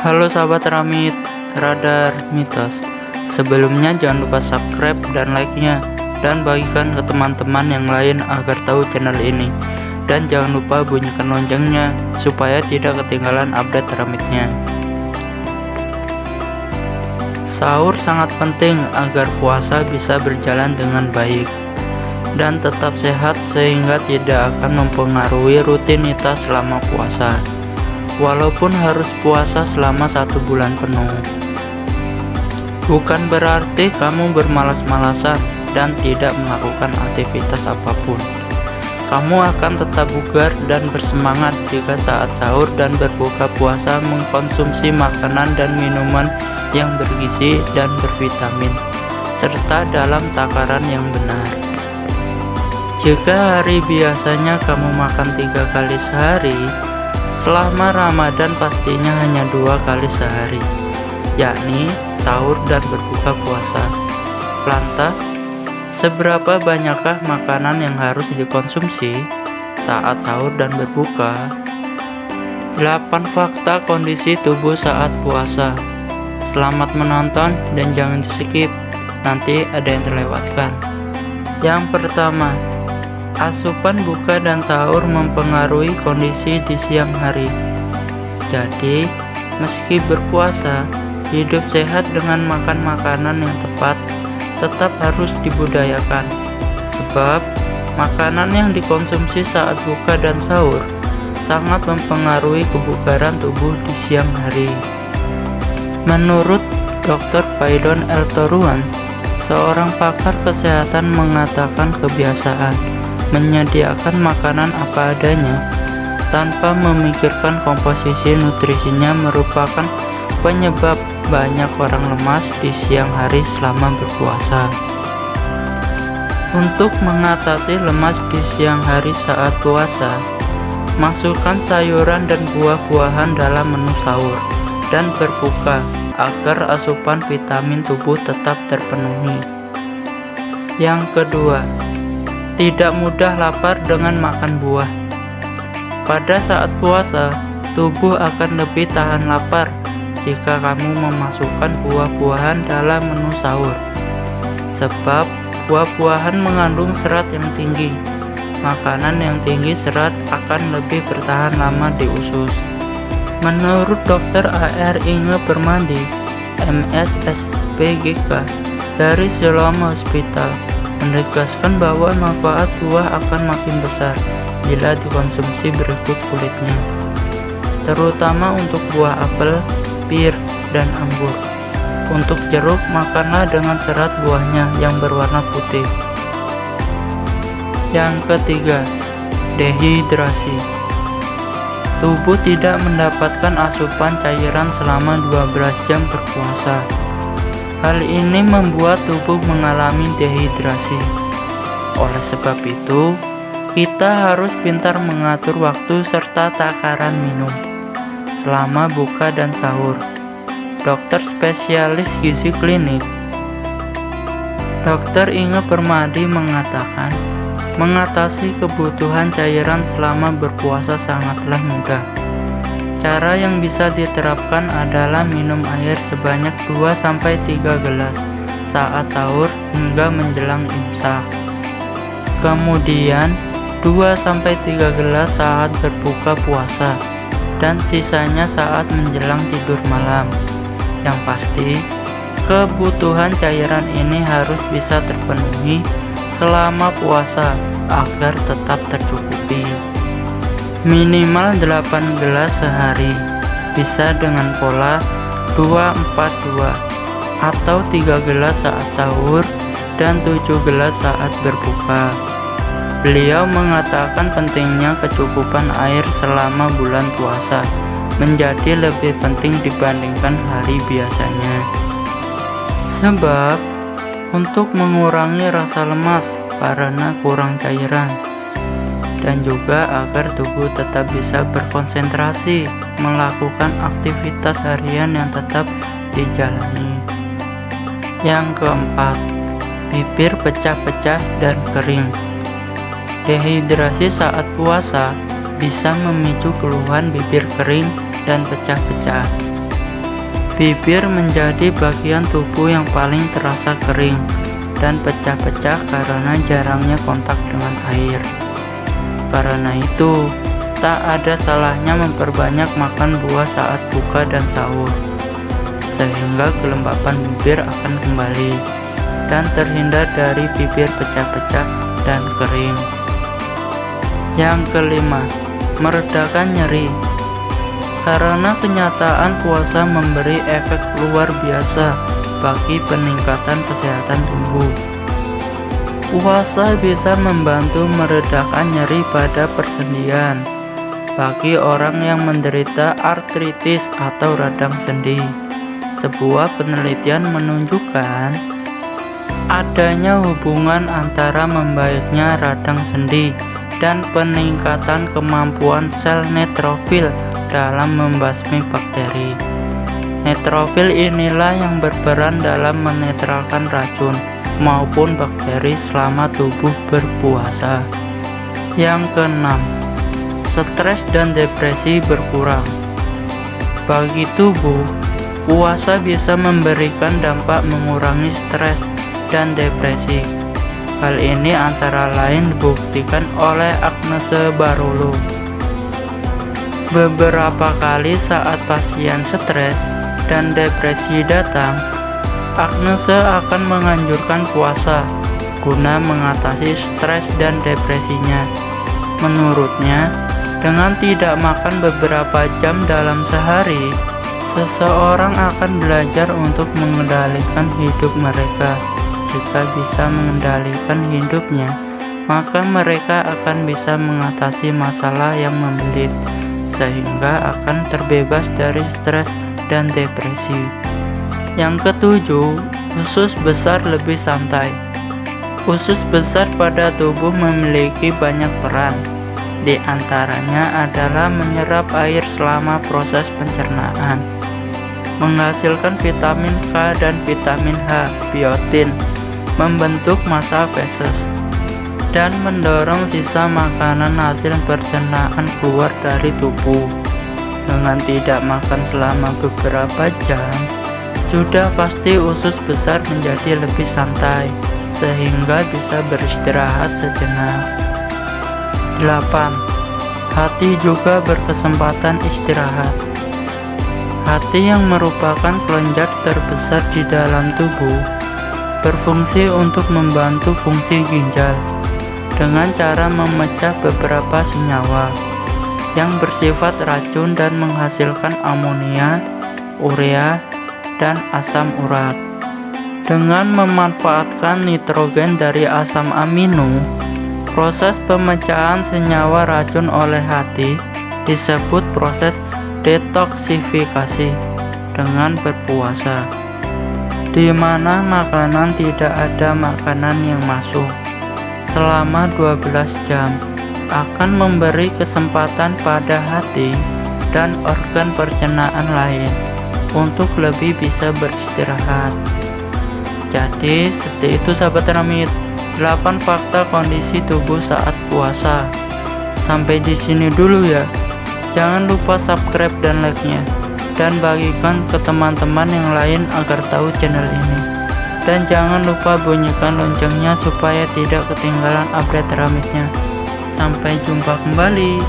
Halo sahabat Ramit, Radar Mitos. Sebelumnya jangan lupa subscribe dan like-nya, dan bagikan ke teman-teman yang lain agar tahu channel ini. Dan jangan lupa bunyikan loncengnya supaya tidak ketinggalan update Ramitnya. Sahur sangat penting agar puasa bisa berjalan dengan baik dan tetap sehat, sehingga tidak akan mempengaruhi rutinitas selama puasa, walaupun harus puasa selama 1 bulan penuh. Bukan berarti kamu bermalas-malasan dan tidak melakukan aktivitas apapun. Kamu akan tetap bugar dan bersemangat jika saat sahur dan berbuka puasa mengkonsumsi makanan dan minuman yang bergizi dan bervitamin, serta dalam takaran yang benar. Jika hari biasanya kamu makan 3 kali sehari, selama Ramadan pastinya hanya 2 kali sehari, yakni sahur dan berbuka puasa. Lantas, seberapa banyakkah makanan yang harus dikonsumsi saat sahur dan berbuka? 8 fakta kondisi tubuh saat puasa. Selamat menonton dan jangan di-skip, nanti ada yang terlewatkan. Yang pertama, asupan buka dan sahur mempengaruhi kondisi di siang hari. Jadi, meski berpuasa, hidup sehat dengan makan makanan yang tepat tetap harus dibudayakan. Sebab, makanan yang dikonsumsi saat buka dan sahur sangat mempengaruhi kebugaran tubuh di siang hari. Menurut Dr. Paidon L. Toruan, seorang pakar kesehatan, mengatakan kebiasaan menyediakan makanan apa adanya tanpa memikirkan komposisi nutrisinya merupakan penyebab banyak orang lemas di siang hari selama berpuasa. Untuk mengatasi lemas di siang hari saat puasa, masukkan sayuran dan buah-buahan dalam menu sahur dan berbuka agar asupan vitamin tubuh tetap terpenuhi. Yang kedua, tidak mudah lapar dengan makan buah. Pada saat puasa, tubuh akan lebih tahan lapar jika kamu memasukkan buah-buahan dalam menu sahur. Sebab buah-buahan mengandung serat yang tinggi. Makanan yang tinggi serat akan lebih bertahan lama di usus. Menurut Dr. A.R. Inge Permadi, MSSPGK dari Siloam Hospital, menegaskan bahwa manfaat buah akan makin besar bila dikonsumsi berikut kulitnya, terutama untuk buah apel, pir, dan anggur. Untuk jeruk, makanlah dengan serat buahnya yang berwarna putih. Yang ketiga, dehidrasi. Tubuh tidak mendapatkan asupan cairan selama 12 jam berpuasa. Hal ini membuat tubuh mengalami dehidrasi. Oleh sebab itu, kita harus pintar mengatur waktu serta takaran minum selama buka dan sahur. Dokter spesialis gizi klinik, Dr. Inge Permadi, mengatakan, mengatasi kebutuhan cairan selama berpuasa sangatlah mudah. Cara yang bisa diterapkan adalah minum air sebanyak 2-3 gelas saat sahur hingga menjelang imsak. Kemudian 2-3 gelas saat berbuka puasa, dan sisanya saat menjelang tidur malam. Yang pasti, kebutuhan cairan ini harus bisa terpenuhi selama puasa agar tetap tercukupi. Minimal 8 gelas sehari, bisa dengan pola 2-4-2 atau 3 gelas saat sahur dan 7 gelas saat berbuka. Beliau mengatakan pentingnya kecukupan air selama bulan puasa menjadi lebih penting dibandingkan hari biasanya. Sebab untuk mengurangi rasa lemas karena kurang cairan, dan juga agar tubuh tetap bisa berkonsentrasi melakukan aktivitas harian yang tetap dijalani. Yang keempat, bibir pecah-pecah dan kering. Dehidrasi saat puasa bisa memicu keluhan bibir kering dan pecah-pecah. Bibir menjadi bagian tubuh yang paling terasa kering dan pecah-pecah karena jarangnya kontak dengan air. Karena itu, tak ada salahnya memperbanyak makan buah saat buka dan sahur, sehingga kelembapan bibir akan kembali dan terhindar dari bibir pecah-pecah dan kering. Yang kelima, meredakan nyeri. Karena kenyataan puasa memberi efek luar biasa bagi peningkatan kesehatan tubuh. Puasa bisa membantu meredakan nyeri pada persendian bagi orang yang menderita artritis atau radang sendi. Sebuah penelitian menunjukkan adanya hubungan antara membaiknya radang sendi dan peningkatan kemampuan sel neutrofil dalam membasmi bakteri. Neutrofil inilah yang berperan dalam menetralkan racun maupun bakteri selama tubuh berpuasa. Yang keenam, stres dan depresi berkurang. Bagi tubuh, puasa bisa memberikan dampak mengurangi stres dan depresi. Hal ini antara lain dibuktikan oleh Agnese Barolo. Beberapa kali saat pasien stres dan depresi datang, Agnese akan menganjurkan puasa guna mengatasi stres dan depresinya. Menurutnya, dengan tidak makan beberapa jam dalam sehari, seseorang akan belajar untuk mengendalikan hidup mereka. Jika bisa mengendalikan hidupnya, maka mereka akan bisa mengatasi masalah yang membelit, sehingga akan terbebas dari stres dan depresi. Yang ketujuh, usus besar lebih santai. Usus besar pada tubuh memiliki banyak peran. Di antaranya adalah menyerap air selama proses pencernaan, menghasilkan vitamin K dan vitamin H, biotin, membentuk massa feses, dan mendorong sisa makanan hasil pencernaan keluar dari tubuh. Dengan tidak makan selama beberapa jam, sudah pasti usus besar menjadi lebih santai, sehingga bisa beristirahat sejenak. 8. Hati juga berkesempatan istirahat. Hati yang merupakan kelenjar terbesar di dalam tubuh berfungsi untuk membantu fungsi ginjal dengan cara memecah beberapa senyawa yang bersifat racun dan menghasilkan amonia, urea, dan asam urat. Dengan memanfaatkan nitrogen dari asam amino, proses pemecahan senyawa racun oleh hati disebut proses detoksifikasi dengan berpuasa, di mana makanan tidak ada makanan yang masuk selama 12 jam akan memberi kesempatan pada hati dan organ pencernaan lain untuk lebih bisa beristirahat. Jadi seperti itu sahabat Ramit, 8 fakta kondisi tubuh saat puasa. Sampai di sini dulu ya. Jangan lupa subscribe dan like-nya, dan bagikan ke teman-teman yang lain agar tahu channel ini. Dan jangan lupa bunyikan loncengnya supaya tidak ketinggalan update Ramitnya. Sampai jumpa kembali.